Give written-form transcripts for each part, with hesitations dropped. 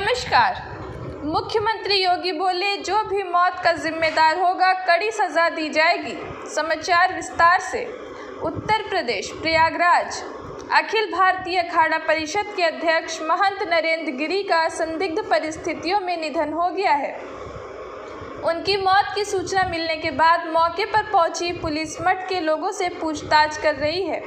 नमस्कार। मुख्यमंत्री योगी बोले, जो भी मौत का जिम्मेदार होगा कड़ी सजा दी जाएगी। समाचार विस्तार से। उत्तर प्रदेश प्रयागराज अखिल भारतीय अखाड़ा परिषद के अध्यक्ष महंत नरेंद्र गिरी का संदिग्ध परिस्थितियों में निधन हो गया है। उनकी मौत की सूचना मिलने के बाद मौके पर पहुंची पुलिस मठ के लोगों से पूछताछ कर रही है।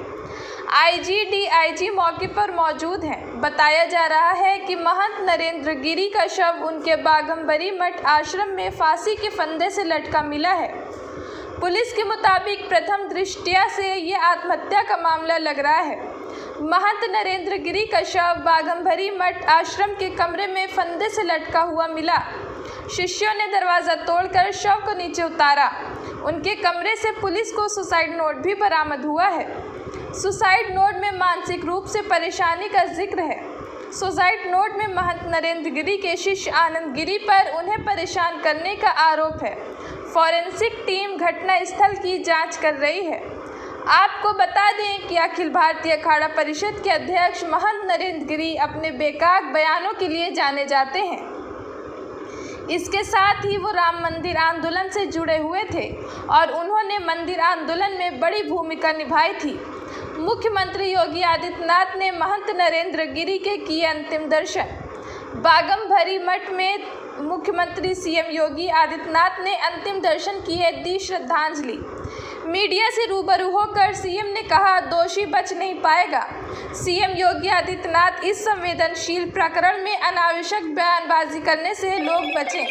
आईजी, डीआईजी मौके पर मौजूद हैं। बताया जा रहा है कि महंत नरेंद्र गिरी का शव उनके बाघंबरी मठ आश्रम में फांसी के फंदे से लटका मिला है। पुलिस के मुताबिक प्रथम दृष्टया से ये आत्महत्या का मामला लग रहा है। महंत नरेंद्र गिरी का शव बाघंबरी मठ आश्रम के कमरे में फंदे से लटका हुआ मिला। शिष्यों ने दरवाज़ा तोड़कर शव को नीचे उतारा। उनके कमरे से पुलिस को सुसाइड नोट भी बरामद हुआ है। सुसाइड नोट में मानसिक रूप से परेशानी का जिक्र है। सुसाइड नोट में महंत नरेंद्र गिरी के शिष्य आनंद गिरी पर उन्हें परेशान करने का आरोप है। फॉरेंसिक टीम घटनास्थल की जांच कर रही है। आपको बता दें कि अखिल भारतीय अखाड़ा परिषद के अध्यक्ष महंत नरेंद्र गिरी अपने बेकाक बयानों के लिए जाने जाते हैं। इसके साथ ही वो राम मंदिर आंदोलन से जुड़े हुए थे और उन्होंने मंदिर आंदोलन में बड़ी भूमिका निभाई थी। मुख्यमंत्री योगी आदित्यनाथ ने महंत नरेंद्र गिरी के किए अंतिम दर्शन। बाघंबरी मठ में मुख्यमंत्री सीएम योगी आदित्यनाथ ने अंतिम दर्शन किए, दी श्रद्धांजलि। मीडिया से रूबरू होकर सीएम ने कहा, दोषी बच नहीं पाएगा। सीएम योगी आदित्यनाथ, इस संवेदनशील प्रकरण में अनावश्यक बयानबाजी करने से लोग बचें।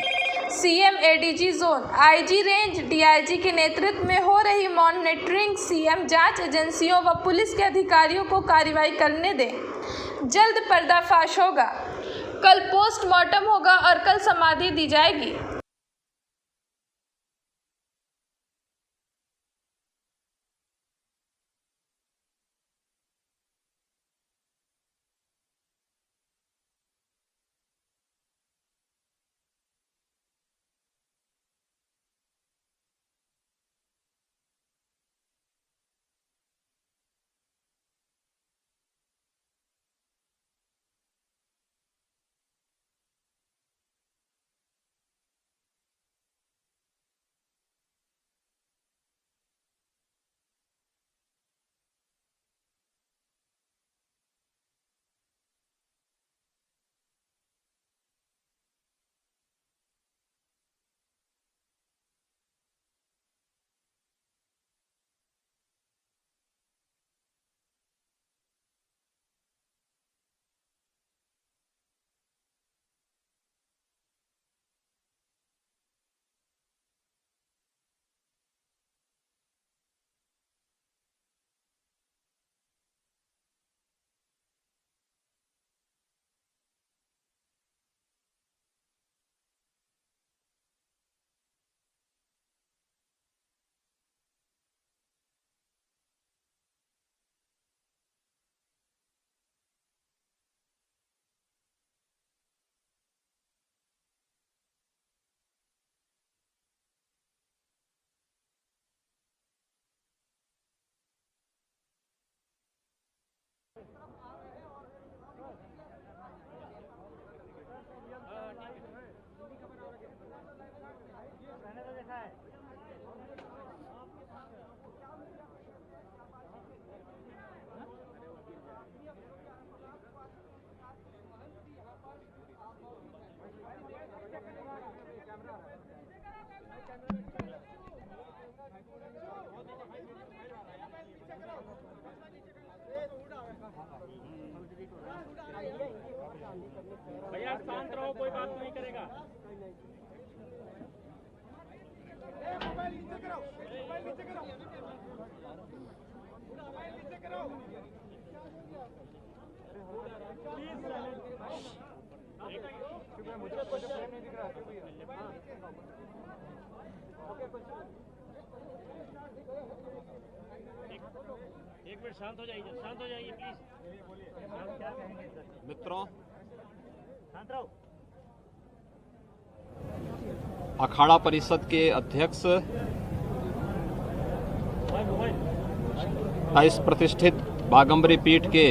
CM ADG zone, IG range, DIG के नेतृत्व में हो रही मॉनिटरिंग। सीएम जांच एजेंसियों व पुलिस के अधिकारियों को कार्रवाई करने दें। जल्द पर्दाफाश होगा। कल पोस्टमार्टम होगा और कल समाधि दी जाएगी। भैया शांत रहो, कोई बात नहीं करेगा। मोबाइल नीचे करो, मोबाइल नीचे करो, मोबाइल नीचे करो। मुझे कुछ फ्रेम नहीं दिख रहा है। एक मिनट शांत हो जाइए, शांत हो जाइए प्लीज। क्या कहेंगे मित्रों, शांत रहो। अखाड़ा परिषद के अध्यक्ष 28 प्रतिष्ठित बाघंबरी पीठ के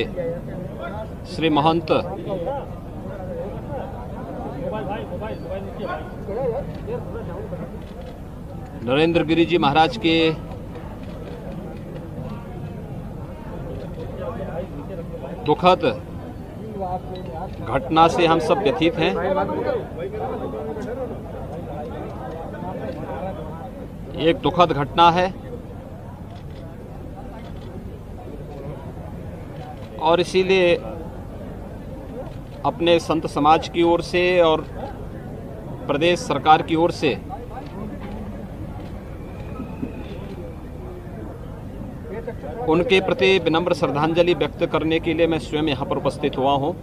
श्री महंत नरेंद्र गिरि जी महाराज के दुखद घटना से हम सब व्यथित हैं। एक दुखद घटना है और इसीलिए अपने संत समाज की ओर से और प्रदेश सरकार की ओर से उनके प्रति विनम्र श्रद्धांजलि व्यक्त करने के लिए मैं स्वयं यहाँ पर उपस्थित हुआ हूँ।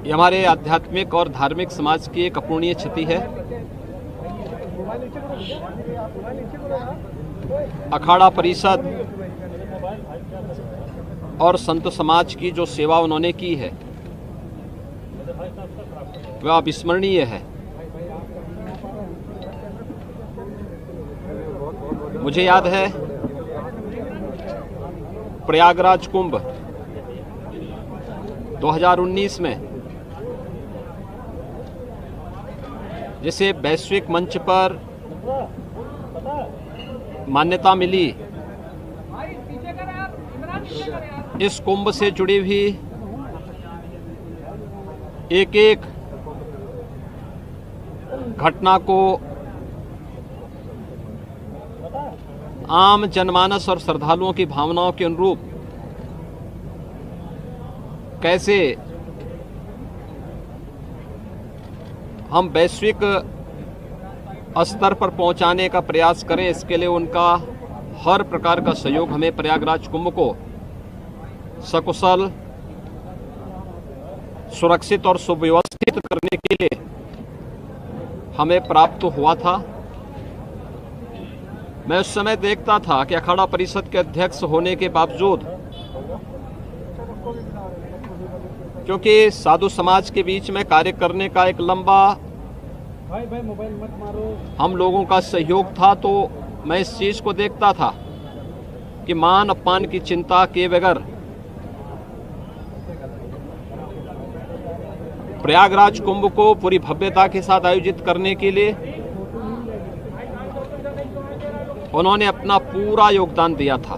ये हमारे आध्यात्मिक और धार्मिक समाज की एक अपूरणीय क्षति है। अखाड़ा परिषद और संत समाज की जो सेवा उन्होंने की है वह अविस्मरणीय है। मुझे याद है प्रयागराज कुंभ 2019 में जिसे वैश्विक मंच पर मान्यता मिली, इस कुंभ से जुड़ी हुई एक एक घटना को आम जनमानस और श्रद्धालुओं की भावनाओं के अनुरूप कैसे हम वैश्विक स्तर पर पहुंचाने का प्रयास करें, इसके लिए उनका हर प्रकार का सहयोग हमें प्रयागराज कुंभ को सकुशल, सुरक्षित और सुव्यवस्थित करने के लिए हमें प्राप्त हुआ था। मैं उस समय देखता था कि अखाड़ा परिषद के अध्यक्ष होने के बावजूद, क्योंकि साधु समाज के बीच में कार्य करने का एक लंबा हम लोगों का सहयोग था, तो मैं इस चीज को देखता था कि मान अपमान की चिंता किए बगैर प्रयागराज कुंभ को पूरी भव्यता के साथ आयोजित करने के लिए उन्होंने अपना पूरा योगदान दिया था।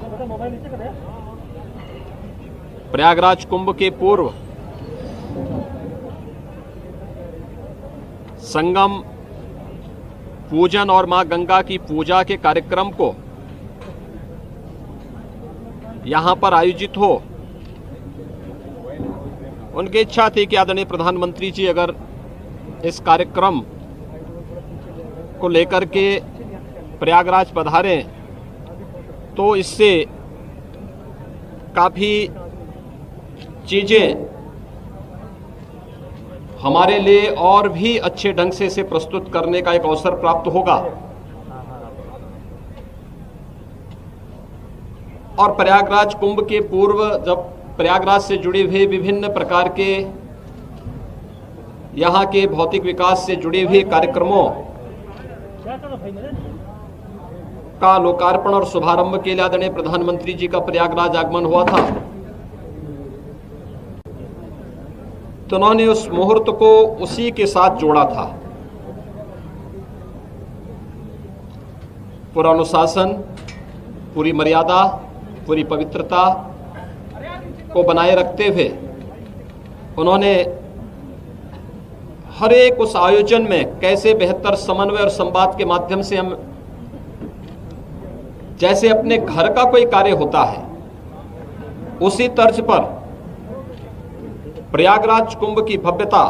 प्रयागराज कुंभ के पूर्व संगम पूजन और मां गंगा की पूजा के कार्यक्रम को यहां पर आयोजित हो, उनकी इच्छा थी कि आदरणीय प्रधानमंत्री जी अगर इस कार्यक्रम को लेकर के प्रयागराज पधारें तो इससे काफी चीजें हमारे लिए और भी अच्छे ढंग से इसे प्रस्तुत करने का एक अवसर प्राप्त होगा। और प्रयागराज कुंभ के पूर्व जब प्रयागराज से जुड़े हुए विभिन्न प्रकार के यहाँ के भौतिक विकास से जुड़े हुए कार्यक्रमों का लोकार्पण और शुभारंभ के लिए आदरणीय प्रधानमंत्री जी का प्रयागराज आगमन हुआ था, तो उन्होंने उस मुहूर्त को उसी के साथ जोड़ा था। पूरा अनुशासन, पूरी मर्यादा, पूरी पवित्रता को बनाए रखते हुए उन्होंने हर एक उस आयोजन में कैसे बेहतर समन्वय और संवाद के माध्यम से हम जैसे अपने घर का कोई कार्य होता है उसी तर्ज पर प्रयागराज कुंभ की भव्यता,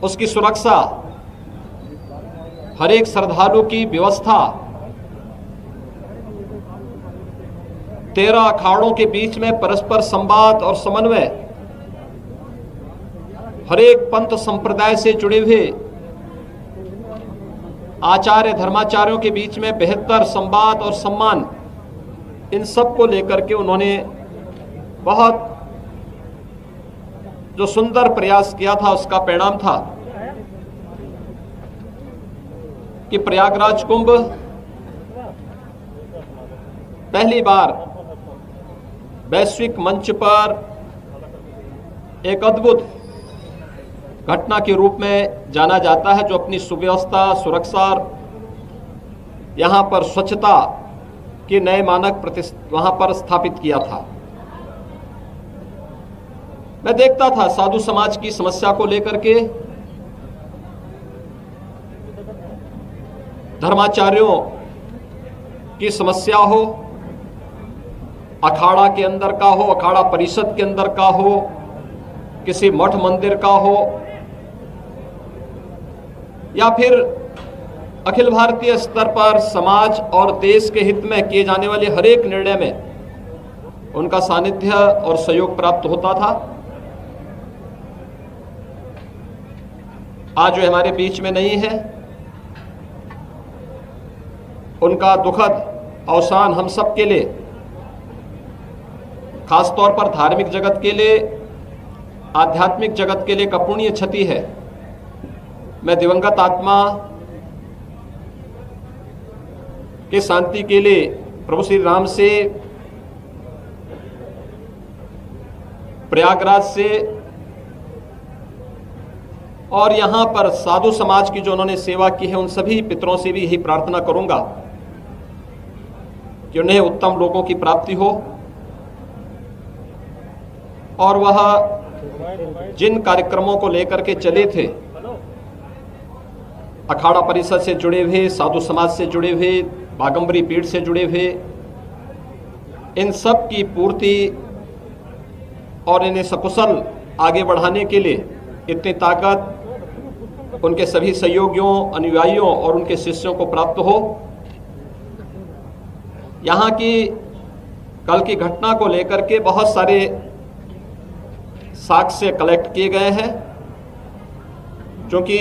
उसकी सुरक्षा, हर एक श्रद्धालु की व्यवस्था, 13 अखाड़ों के बीच में परस्पर संवाद और समन्वय, हर एक पंथ संप्रदाय से जुड़े हुए आचार्य धर्माचार्यों के बीच में बेहतर संवाद और सम्मान, इन सब को लेकर के उन्होंने बहुत जो सुंदर प्रयास किया था, उसका परिणाम था कि प्रयागराज कुंभ पहली बार वैश्विक मंच पर एक अद्भुत घटना के रूप में जाना जाता है, जो अपनी सुव्यवस्था, सुरक्षा, यहाँ पर स्वच्छता के नए मानक वहाँ पर स्थापित किया था। मैं देखता था साधु समाज की समस्या को लेकर के धर्माचार्यों की समस्या हो, अखाड़ा के अंदर का हो, अखाड़ा परिषद के अंदर का हो, किसी मठ मंदिर का हो, या फिर अखिल भारतीय स्तर पर समाज और देश के हित में किए जाने वाले हर एक निर्णय में उनका सानिध्य और सहयोग प्राप्त होता था। आज वे हमारे बीच में नहीं है। उनका दुखद अवसान हम सब के लिए, खासतौर पर धार्मिक जगत के लिए, आध्यात्मिक जगत के लिए एक अपूर्णीय क्षति है। मैं दिवंगत आत्मा के शांति के लिए प्रभु श्री राम से, प्रयागराज से और यहाँ पर साधु समाज की जो उन्होंने सेवा की है, उन सभी पितरों से भी यही प्रार्थना करूंगा कि उन्हें उत्तम लोगों की प्राप्ति हो और वह जिन कार्यक्रमों को लेकर के चले थे, अखाड़ा परिषद से जुड़े हुए, साधु समाज से जुड़े हुए, बागंबरी पीठ से जुड़े हुए, इन सब की पूर्ति और इन्हें सकुशल आगे बढ़ाने के लिए इतनी ताकत उनके सभी सहयोगियों, अनुयायियों और उनके शिष्यों को प्राप्त हो। यहाँ की कल की घटना को लेकर के बहुत सारे साक्ष्य कलेक्ट किए गए हैं, क्योंकि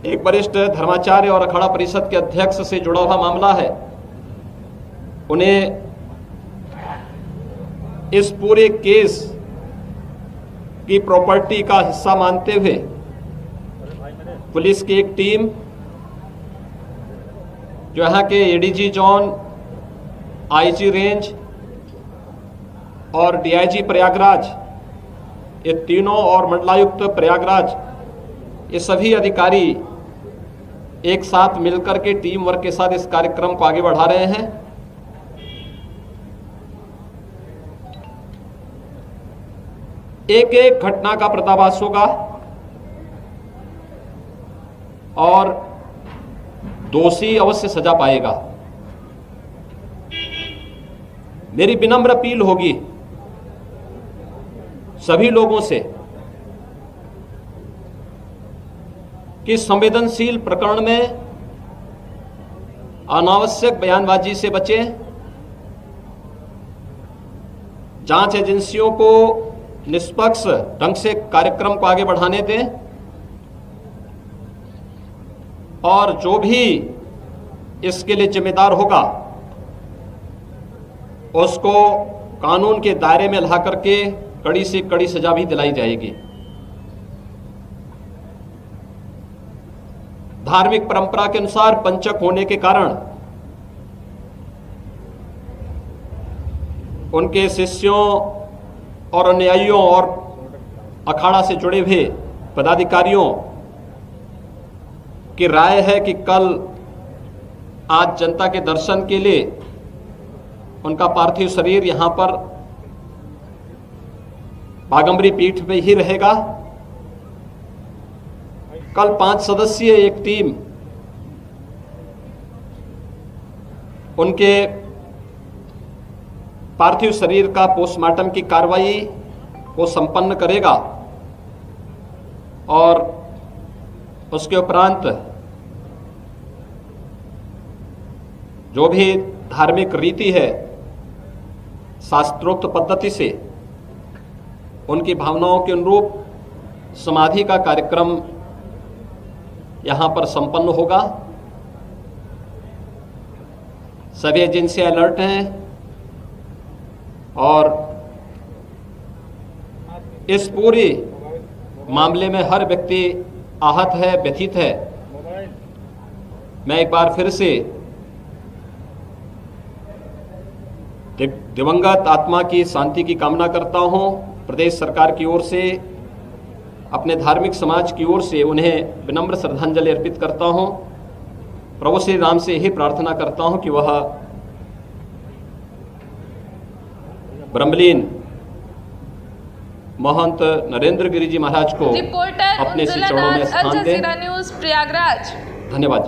एक वरिष्ठ धर्माचार्य और अखाड़ा परिषद के अध्यक्ष से जुड़ा हुआ मामला है। उन्हें इस पूरे केस की प्रॉपर्टी का हिस्सा मानते हुए पुलिस की एक टीम, जो यहाँ के एडीजी जोन, आईजी रेंज और डीआईजी प्रयागराज, ये तीनों, और मंडलायुक्त प्रयागराज, ये सभी अधिकारी एक साथ मिलकर के टीम वर्क के साथ इस कार्यक्रम को आगे बढ़ा रहे हैं। एक एक घटना का पर्दाफाश होगा और दोषी अवश्य सजा पाएगा। मेरी विनम्र अपील होगी सभी लोगों से कि संवेदनशील प्रकरण में अनावश्यक बयानबाजी से बचें, जांच एजेंसियों को निष्पक्ष ढंग से कार्यक्रम को आगे बढ़ाने दें और जो भी इसके लिए जिम्मेदार होगा उसको कानून के दायरे में ला करके कड़ी से कड़ी सजा भी दिलाई जाएगी। धार्मिक परंपरा के अनुसार पंचक होने के कारण उनके शिष्यों और अनुयायियों और अखाड़ा से जुड़े हुए पदाधिकारियों की राय है कि कल आज जनता के दर्शन के लिए उनका पार्थिव शरीर यहाँ पर बागंबरी पीठ पे ही रहेगा। कल 5 सदस्यीय एक टीम उनके पार्थिव शरीर का पोस्टमार्टम की कार्रवाई को संपन्न करेगा और उसके उपरांत जो भी धार्मिक रीति है शास्त्रोक्त पद्धति से उनकी भावनाओं के अनुरूप समाधि का कार्यक्रम यहाँ पर संपन्न होगा। सभी एजेंसियां अलर्ट हैं और इस पूरे मामले में हर व्यक्ति आहत है, व्यथित है। मैं एक बार फिर से दिवंगत आत्मा की शांति की कामना करता हूं। प्रदेश सरकार की ओर से, अपने धार्मिक समाज की ओर से उन्हें विनम्र श्रद्धांजलि अर्पित करता हूं। प्रभु श्री राम से यही प्रार्थना करता हूं कि वह ब्रह्मलीन महंत नरेंद्र गिरि जी महाराज को रिपोर्टर अपने श्री उज्ज्वला चरणों में नाथ, स्थान अल दें। Jazeera news, Prayagraj. धन्यवाद।